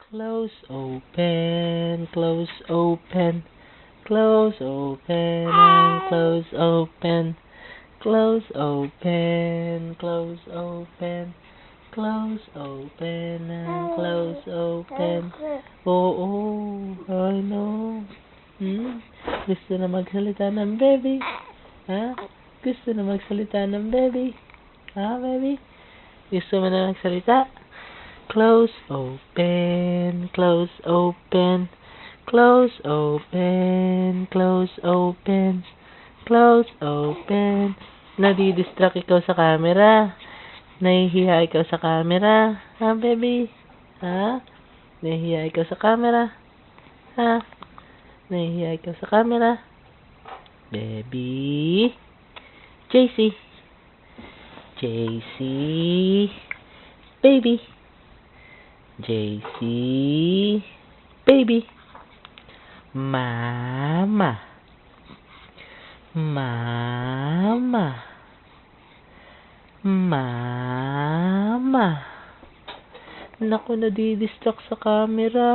Close, open, close, open, close, open, and close, open, close, open, close, open, close, open, and close, open. Oo, I know. Gusto na magsalita ng baby? Ha? Gusto na magsalita ng baby? Ha, baby? Gusto mo na magsalita? Close, open, close, open, close, open, close, open, close, open. Nadidistract ikaw sa camera. Nahihiya ikaw sa camera. Ha, baby? Ha? Nahihiya ikaw sa camera. Ha? Nahihiya ikaw sa camera. Baby. JC. JC. Baby. JC. Baby. Mama. Mama. Mama. Naku, nadidistract sa camera.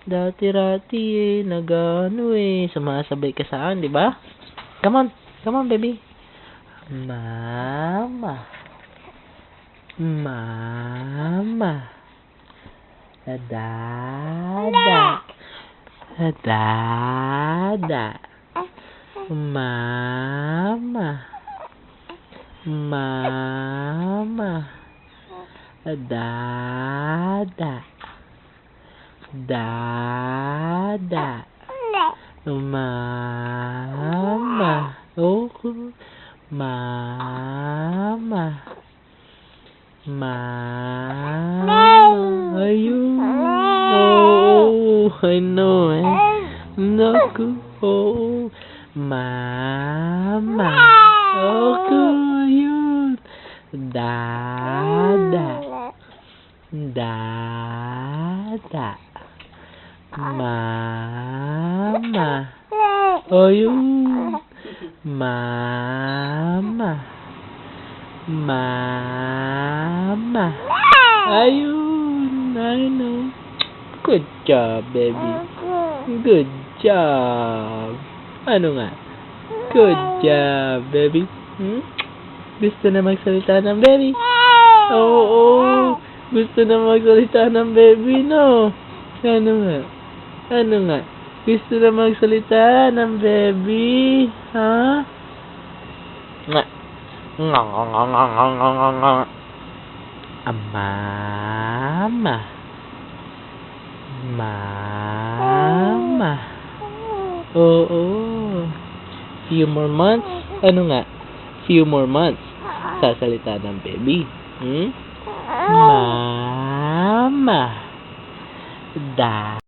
Dati-rati nagano sumasabay ka saan, di ba? Come on, baby. Mama. Mama. Dada. Dada. Mama. Mama. Dada. Dada. Mama. Oh, Mama. Mama. Ayun. Oh, I know, Naku. Oh, Mama. Oh, yun. Dada. Dada. Mama. Oh, yun. Mama. Mama. Ayun. I know. Good job, baby. Good job. Ano nga? Good job, baby. Gusto na magsalita ng baby? Oo. Gusto na magsalita ng baby, no? Ano nga? Ano nga? Gusto na magsalita ng baby? Ha? Nga. Mama. Mama. Oo. Few more months? Ano nga? Few more months. Sasalita ng baby. Mama.